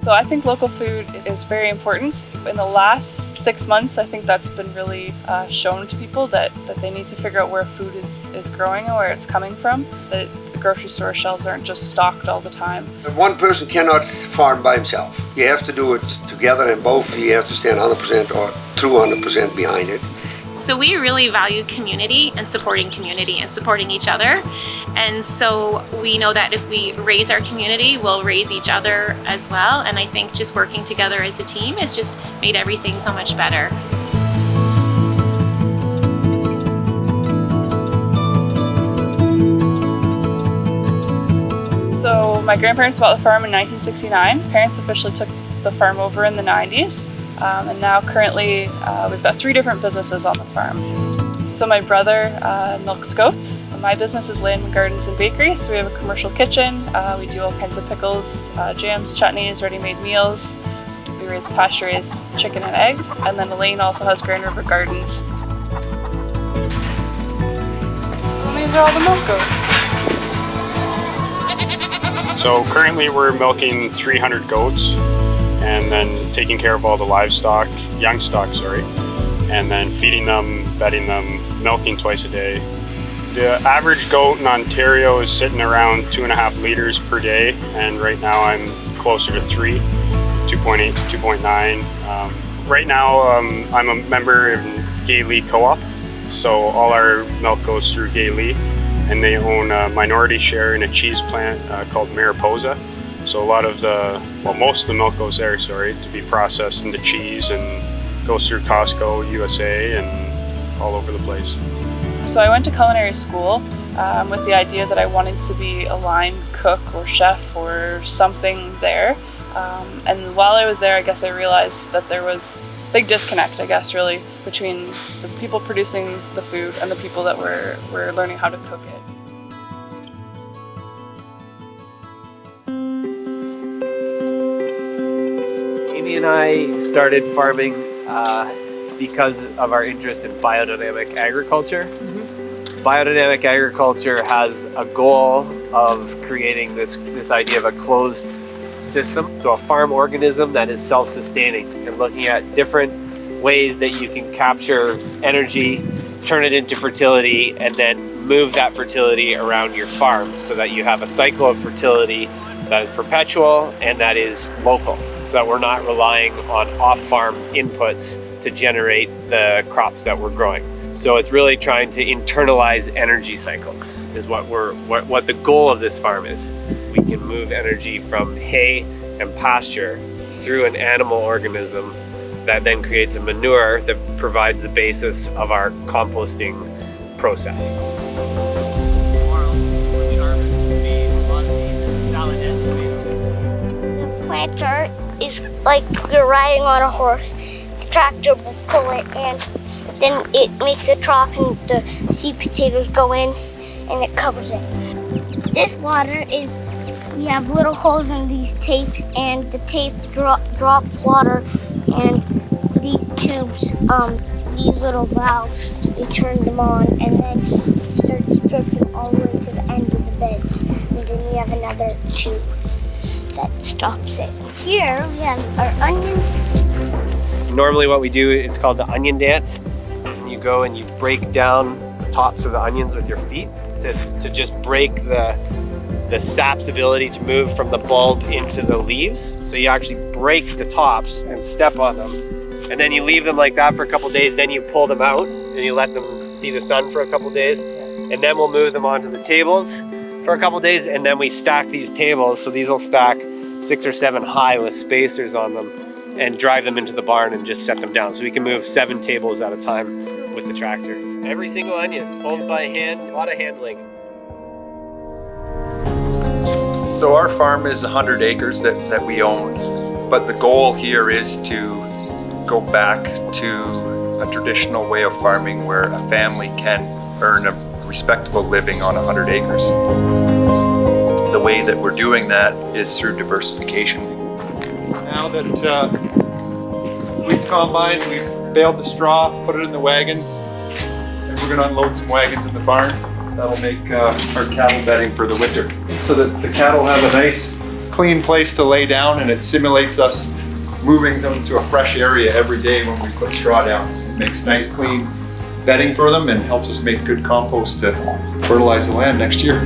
So I think local food is very important. In the last 6 months, I think that's been really shown to people that they need to figure out where food is growing and where it's coming from. That the grocery store shelves aren't just stocked all the time. One person cannot farm by himself. You have to do it together, and both you have to stand 100% or true 100% behind it. So we really value community and supporting each other. And so we know that if we raise our community, we'll raise each other as well. And I think just working together as a team has just made everything so much better. So my grandparents bought the farm in 1969. Parents officially took the farm over in the 90s. And now currently we've got 3 different businesses on the farm. So my brother milks goats. My business is Land Gardens and Bakery, so we have a commercial kitchen. We do all kinds of pickles, jams, chutneys, ready-made meals. We raise pasture-raised chicken and eggs. And then Elaine also has Grand River Gardens. And these are all the milk goats. So currently we're milking 300 goats, and then taking care of all the livestock, young stock, and then feeding them, bedding them, milking twice a day. The average goat in Ontario is sitting around 2.5 liters per day, and right now I'm closer to 3, 2.8 to 2.9. Right now I'm a member in Gay Lee Co-op, so all our milk goes through Gay Lee, and they own a minority share in a cheese plant called Mariposa. So a lot of most of the milk goes there, to be processed into cheese and goes through Costco, USA, and all over the place. So I went to culinary school with the idea that I wanted to be a line cook or chef or something there. And while I was there, I guess I realized that there was a big disconnect, really, between the people producing the food and the people that were learning how to cook it. Amy and I started farming because of our interest in biodynamic agriculture. Biodynamic agriculture has a goal of creating this idea of a closed system, so a farm organism that is self-sustaining, and looking at different ways that you can capture energy, turn it into fertility, and then move that fertility around your farm so that you have a cycle of fertility that is perpetual and that is local, so that we're not relying on off-farm inputs to generate the crops that we're growing. So it's really trying to internalize energy cycles is what the goal of this farm is. We can move energy from hay and pasture through an animal organism that then creates a manure that provides the basis of our composting process. The planter is like you're riding on a horse. The tractor will pull it, and then it makes a trough, and the seed potatoes go in, and it covers it. This water is, we have little holes in these tape, and the tape drops water, and these tubes, these little valves, they turn them on, and then it starts dripping all the way to the end of the beds. And then we have another tube that stops it. Here we have our onions. Normally what we do is called the onion dance. You go and you break down the tops of the onions with your feet to just break the sap's ability to move from the bulb into the leaves. So you actually break the tops and step on them. And then you leave them like that for a couple days, then you pull them out and you let them see the sun for a couple days. And then we'll move them onto the tables for a couple days, and then we stack these tables. So these will stack 6 or 7 high with spacers on them, and drive them into the barn and just set them down. So we can move 7 tables at a time with the tractor. Every single onion pulled by hand, a lot of handling. So our farm is 100 acres that we own, but the goal here is to go back to a traditional way of farming where a family can earn a respectable living on 100 acres. The way that we're doing that is through diversification. Now that wheat's combined, we've baled the straw, put it in the wagons, and we're going to unload some wagons in the barn. That'll make our cattle bedding for the winter, so that the cattle have a nice clean place to lay down, and it simulates us moving them to a fresh area every day when we put straw down. It makes nice clean bedding for them and helps us make good compost to fertilize the land next year.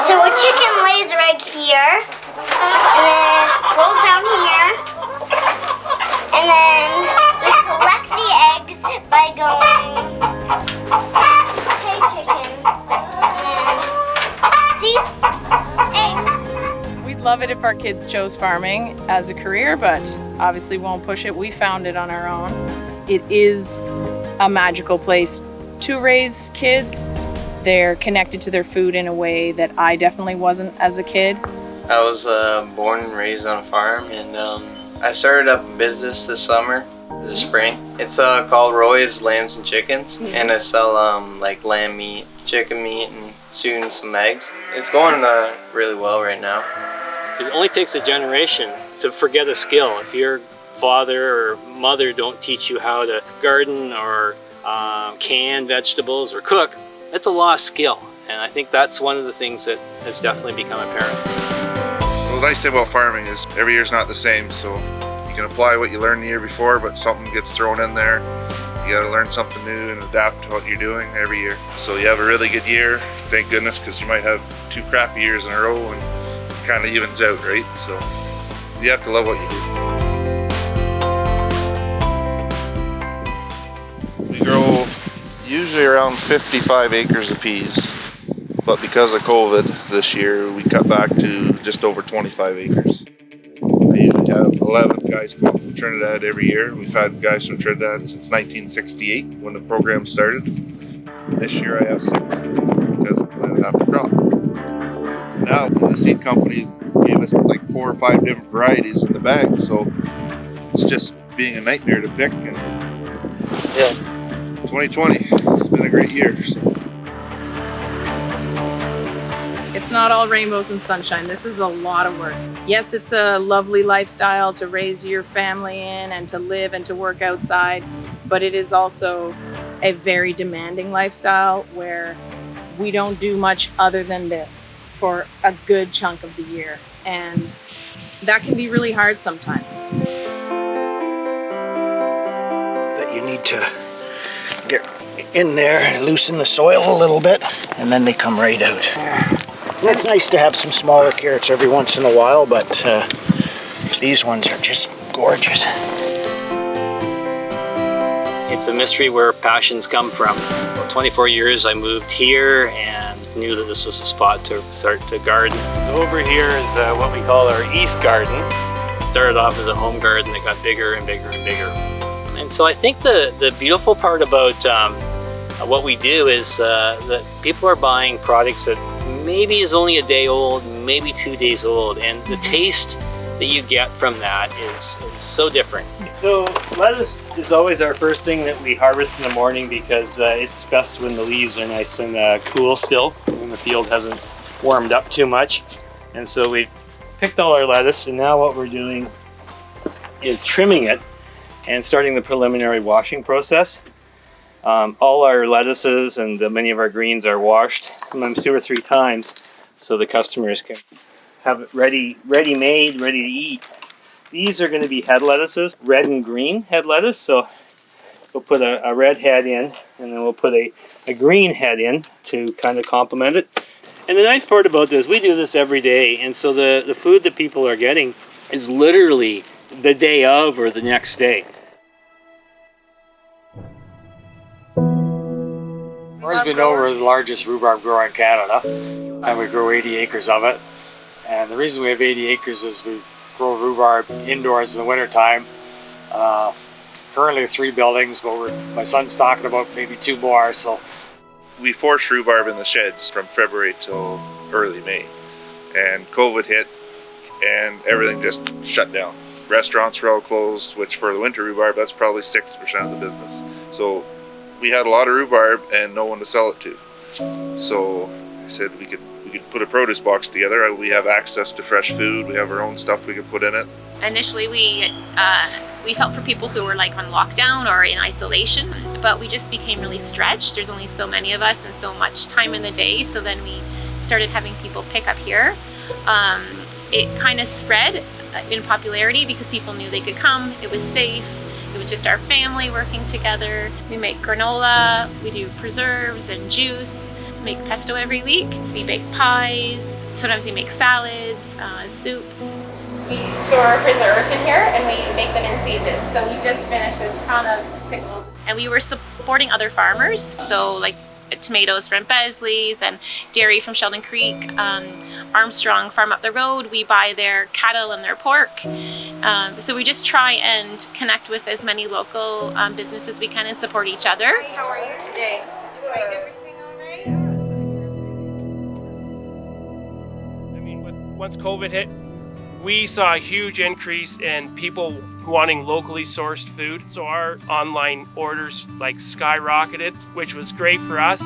So a chicken lays the egg here, and then rolls down here, and then we collect the eggs by going, hey chicken, and then, see, egg. We'd love it if our kids chose farming as a career, but obviously won't push it. We found it on our own. It is a magical place to raise kids. They're connected to their food in a way that I definitely wasn't as a kid. I was born and raised on a farm, and I started up a business this summer, this spring. It's called Roy's Lambs and Chickens, and I sell like lamb meat, chicken meat, and soon some eggs. It's going really well right now. It only takes a generation to forget a skill. If your father or mother don't teach you how to garden or can vegetables or cook, it's a lost skill, and I think that's one of the things that has definitely become apparent. Well, the nice thing about farming is every year's not the same, so you can apply what you learned the year before, but something gets thrown in there. You gotta learn something new and adapt to what you're doing every year. So you have a really good year, thank goodness, because you might have 2 crappy years in a row and it kind of evens out, right? So you have to love what you do. We grow usually around 55 acres of peas, but because of COVID this year we cut back to just over 25 acres. I usually have 11 guys come from Trinidad every year. We've had guys from Trinidad since 1968 when the program started. This year I have 6 because I planted half the crop. Now the seed companies gave us like 4 or 5 different varieties in the bag, so it's just being a nightmare to pick. And yeah, 2020, it's been a great year. So. It's not all rainbows and sunshine. This is a lot of work. Yes, it's a lovely lifestyle to raise your family in and to live and to work outside, but it is also a very demanding lifestyle where we don't do much other than this for a good chunk of the year. And that can be really hard sometimes. That you need to get in there and loosen the soil a little bit, and then they come right out. And it's nice to have some smaller carrots every once in a while, but these ones are just gorgeous. It's a mystery where passions come from. For 24 years I moved here and knew that this was a spot to start to garden. So over here is what we call our East Garden. It started off as a home garden that got bigger and bigger and bigger. And so I think the beautiful part about what we do is that people are buying products that maybe is only a day old, maybe 2 days old, and the taste that you get from that is so different. So lettuce is always our first thing that we harvest in the morning because it's best when the leaves are nice and cool still, when the field hasn't warmed up too much. And so we picked all our lettuce, and now what we're doing is trimming it and starting the preliminary washing process. All our lettuces and many of our greens are washed, sometimes 2 or 3 times, so the customers can have it ready-made, ready to eat. These are going to be head lettuces, red and green head lettuce. So we'll put a red head in, and then we'll put a green head in to kind of complement it. And the nice part about this, we do this every day, and so the food that people are getting is literally the day of or the next day. As far as we know, we're the largest rhubarb grower in Canada, and we grow 80 acres of it. And the reason we have 80 acres is we grow rhubarb indoors in the wintertime. Currently 3 buildings, but my son's talking about maybe 2 more. So We forced rhubarb in the sheds from February till early May, and COVID hit and everything just shut down. Restaurants were all closed, which for the winter rhubarb, that's probably 60% of the business. So we had a lot of rhubarb and no one to sell it to. So I said we could put a produce box together. We have access to fresh food. We have our own stuff we could put in it. Initially, we felt for people who were like on lockdown or in isolation, but we just became really stretched. There's only so many of us and so much time in the day. So then we started having people pick up here. It kind of spread in popularity because people knew they could come. It was safe. It was just our family working together. We make granola, we do preserves and juice, we make pesto every week. We bake pies, sometimes we make salads, soups. We store our preserves in here and we make them in season. So we just finished a ton of pickles. And we were supporting other farmers, so like tomatoes from Besley's and dairy from Sheldon Creek. Armstrong farm up the road, we buy their cattle and their pork. So we just try and connect with as many local businesses as we can and support each other. How are you today? Did you make everything all right? I mean, once COVID hit, we saw a huge increase in people wanting locally sourced food. So our online orders like skyrocketed, which was great for us.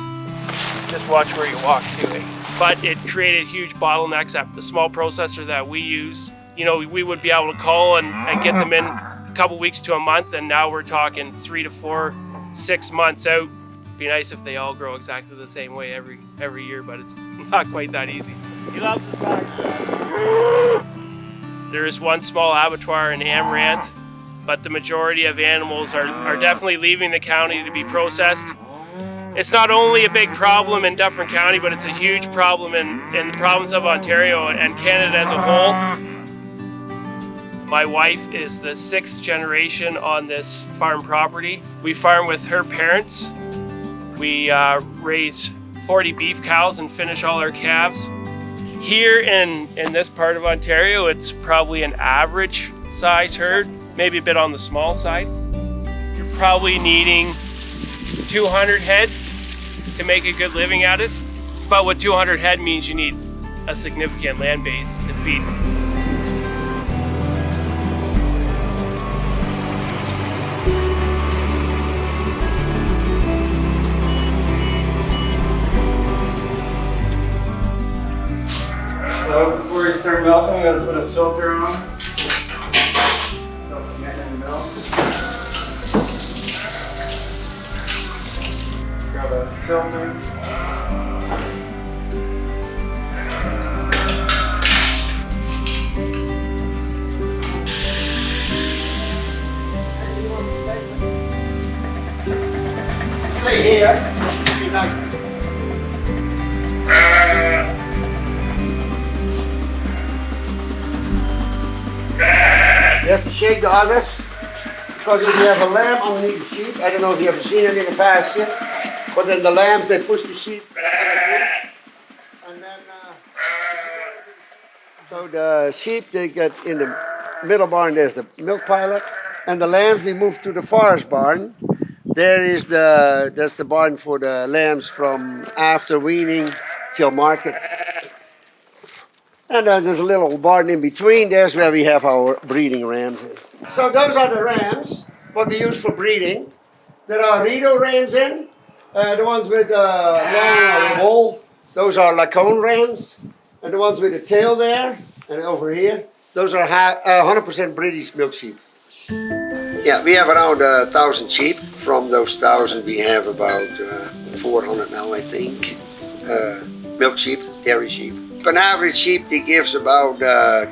Just watch where you walk too. But it created huge bottlenecks at the small processor that we use. You know, we would be able to call and get them in a couple weeks to a month, and now we're talking 3 to 4, 6 months out. It'd be nice if they all grow exactly the same way every year, but it's not quite that easy. He loves his back. There is one small abattoir in Amaranth, but the majority of animals are definitely leaving the county to be processed. It's not only a big problem in Dufferin County, but it's a huge problem in the province of Ontario and Canada as a whole. My wife is the 6th generation on this farm property. We farm with her parents. We raise 40 beef cows and finish all our calves. Here in this part of Ontario, it's probably an average size herd, maybe a bit on the small side. You're probably needing 200 head to make a good living at it. But with 200 head means you need a significant land base to feed. So before we start milking, we gotta put a filter on. So we get in the milk. Grab a filter. Stay here. Be nice. You have to shake the others, because if you have a lamb underneath the sheep, I don't know if you ever seen it in the past yet, but then the lambs, they push the sheep, and then, so the sheep, they get in the middle barn, there's the milk pilot, and the lambs, we move to the forest barn. That's the barn for the lambs from after weaning till market. And then there's a little barn in between. There's where we have our breeding rams in. So those are the rams, what we use for breeding. There are Rideau rams in. The ones with long wool, those are Lacone rams. And the ones with the tail there, and over here, those are 100% British milk sheep. Yeah, we have around 1,000 sheep. From those 1,000, we have about 400 now, I think. Milk sheep, dairy sheep. An average sheep, that gives about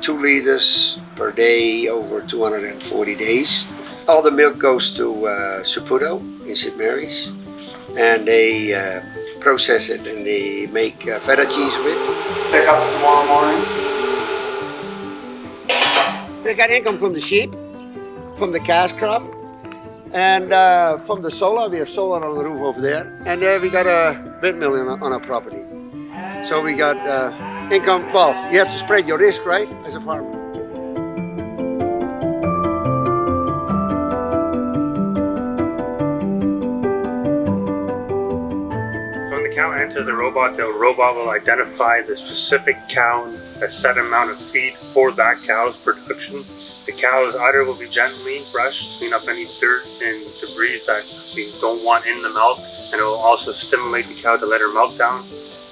2 liters per day over 240 days. All the milk goes to Saputo in St. Mary's, and they process it and they make feta cheese with it. Pickups tomorrow morning. They got income from the sheep, from the cash crop, and from the solar. We have solar on the roof over there, and there we got a windmill on our property. So we got income. Well, you have to spread your risk, right, as a farmer. So when the cow enters the robot will identify the specific cow a set amount of feed for that cow's production. The cows either will be gently brushed to clean up any dirt and debris that we don't want in the milk, and it will also stimulate the cow to let her milk down.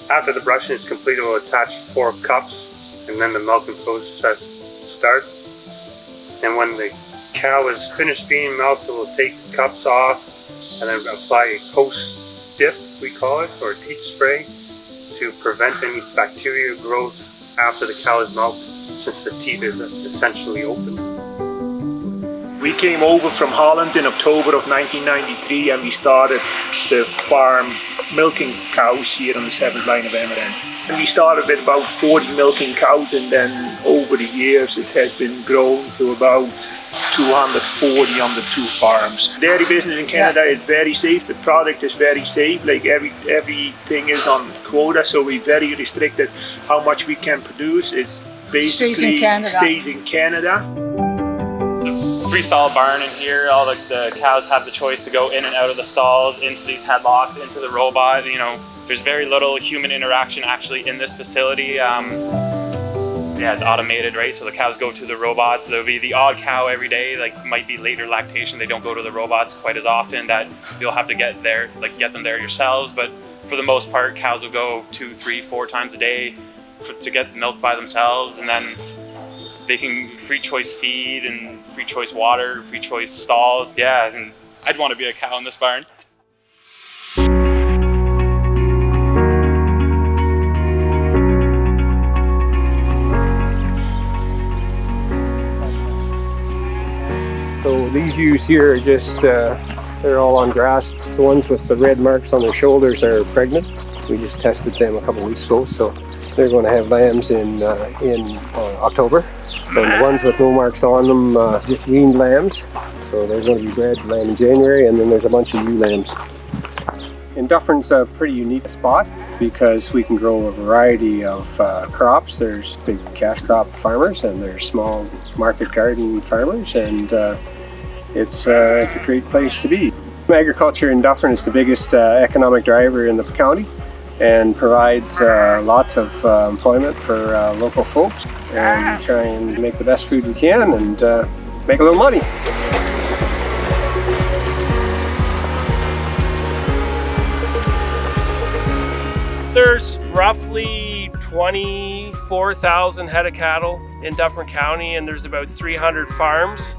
After the brushing is complete, it will attach 4 cups, and then the milking process starts. And when the cow is finished being milked, it will take the cups off and then apply a post dip, we call it, or a teat spray, to prevent any bacteria growth after the cow is milked, since the teat is essentially open. We came over from Holland in October of 1993 and we started the farm milking cows here on the 7th line of Emmerend. And we started with about 40 milking cows, and then over the years it has been grown to about 240 on the 2 farms. Dairy business in Canada is very safe. The product is very safe. Like everything is on quota, so we're very restricted how much we can produce. It's basically stays in Canada. Freestyle barn in here. All the cows have the choice to go in and out of the stalls, into these headlocks, into the robot. You know, there's very little human interaction actually in this facility. Yeah, it's automated, right? So the cows go to the robots. There'll be the odd cow every day, like might be later lactation. They don't go to the robots quite as often. That you'll have to get them there yourselves. But for the most part, cows will go 2, 3, 4 times a day to get milk by themselves, and then they can free choice feed and free choice water, free choice stalls. Yeah, and I'd want to be a cow in this barn. So these ewes here are just, they're all on grass. The ones with the red marks on their shoulders are pregnant. We just tested them a couple weeks ago, so they're going to have lambs in October. And the ones with no marks on them, just weaned lambs. So they're going to be bred lamb in January, and then there's a bunch of ewe lambs. And Dufferin's a pretty unique spot because we can grow a variety of crops. There's big cash crop farmers and there's small market garden farmers, and it's a great place to be. Agriculture in Dufferin is the biggest economic driver in the county and provides lots of employment for local folks, and we try and make the best food we can and make a little money. There's roughly 24,000 head of cattle in Dufferin County, and there's about 300 farms.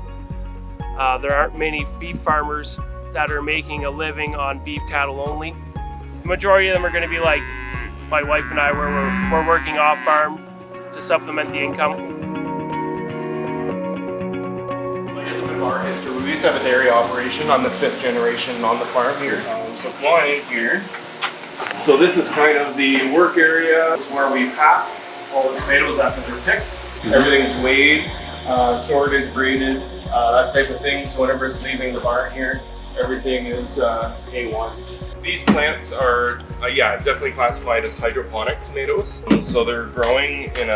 There aren't many beef farmers that are making a living on beef cattle only. The majority of them are going to be like my wife and I, where we're working off farm to supplement the income. It's a bit of our history. We used to have a dairy operation. I'm the 5th generation on the farm here. So come on in here. So this is kind of the work area where we pack all the tomatoes after they're picked. Everything's weighed, sorted, graded, that type of thing. So whenever it's leaving the barn here, everything is A1. These plants are, definitely classified as hydroponic tomatoes. So they're growing in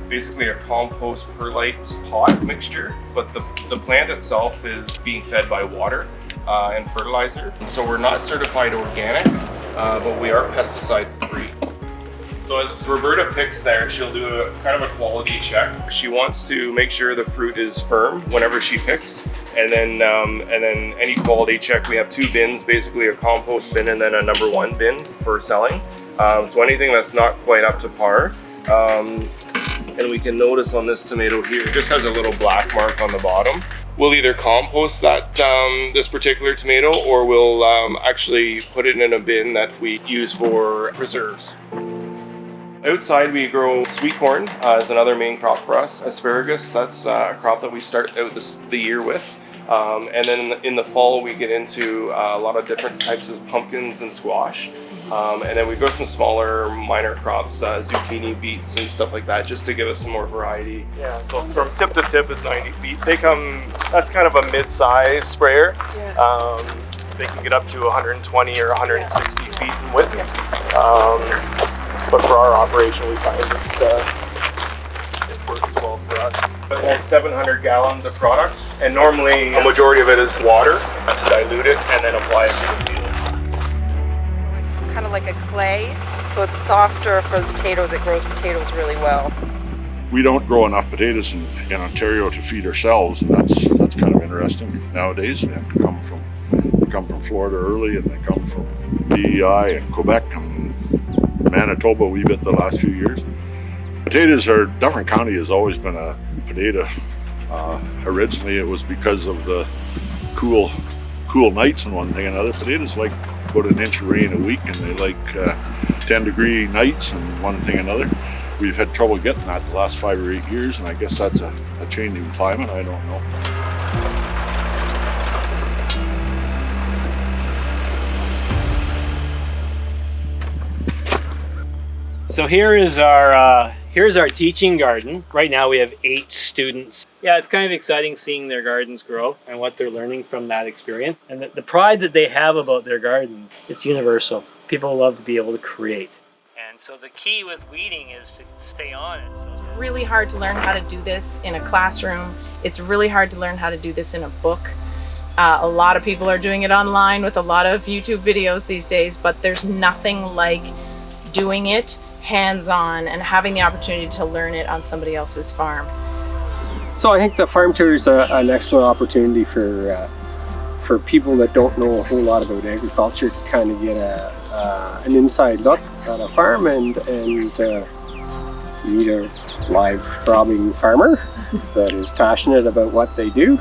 basically a compost perlite pot mixture, but the plant itself is being fed by water and fertilizer. So we're not certified organic, but we are pesticide free. So as Roberta picks there, she'll do a kind of a quality check. She wants to make sure the fruit is firm whenever she picks, and then any quality check. We have 2 bins, basically a compost bin and then a number 1 bin for selling. So anything that's not quite up to par, and we can notice on this tomato here, it just has a little black mark on the bottom. We'll either compost that this particular tomato, or we'll actually put it in a bin that we use for preserves. Outside we grow sweet corn as another main crop for us. Asparagus, that's a crop that we start out the year with. And then in the fall we get into a lot of different types of pumpkins and squash. And then we grow some smaller minor crops, zucchini, beets and stuff like that, just to give us some more variety. Yeah, so from tip to tip is 90 feet. That's kind of a mid-size sprayer. They can get up to 120 or 160 feet in width. But for our operation, we find that it works well for us. It has 700 gallons of product, and normally a majority of it is water to dilute it and then apply it to the field. Kind of like a clay, So it's softer for the potatoes. It grows potatoes really well. We don't grow enough potatoes in Ontario to feed ourselves, and that's kind of interesting nowadays. They have to come from Florida early, and they come from BEI and Quebec and Manitoba a wee bit the last few years. Potatoes Dufferin County has always been a potato. Originally it was because of the cool nights and one thing and another. Potatoes like about an inch of rain a week, and they like 10-degree nights and one thing and another. We've had trouble getting that the last 5 or 8 years, and I guess that's a changing climate. I don't know. So here's our teaching garden. Right now we have 8 students. Yeah, it's kind of exciting seeing their gardens grow and what they're learning from that experience. And the pride that they have about their garden, it's universal. People love to be able to create. And so the key with weeding is to stay on it. It's really hard to learn how to do this in a classroom. It's really hard to learn how to do this in a book. A lot of people are doing it online with a lot of YouTube videos these days, but there's nothing like doing it hands-on and having the opportunity to learn it on somebody else's farm. So I think the farm tour is an excellent opportunity for people that don't know a whole lot about agriculture to kind of get an inside look at a farm and meet a live, throbbing farmer that is passionate about what they do.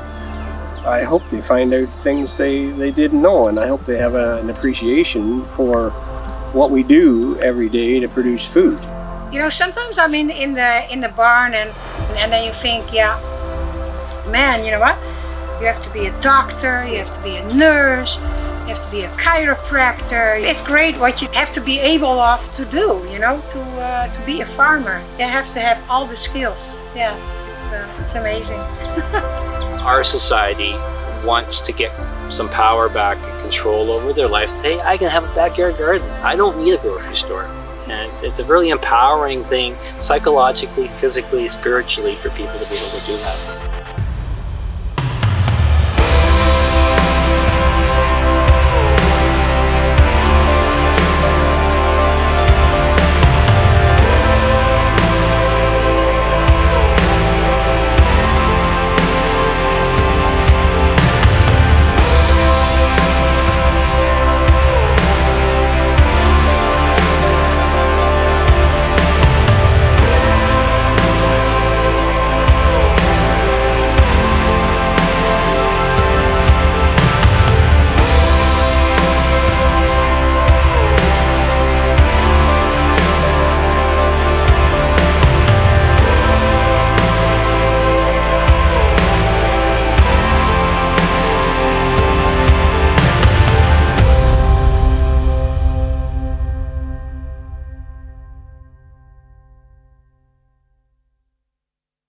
I hope they find out things they didn't know, and I hope they have an appreciation for what we do every day to produce food. You know, sometimes I'm in the barn and then you think, yeah, man, you know what? You have to be a doctor, you have to be a nurse, you have to be a chiropractor. It's great what you have to be able to do, you know, to be a farmer. You have to have all the skills. Yes, it's amazing. Our society wants to get some power back and control over their lives. Say, I can have a backyard garden. I don't need a grocery store. And it's a really empowering thing, psychologically, physically, spiritually, for people to be able to do that.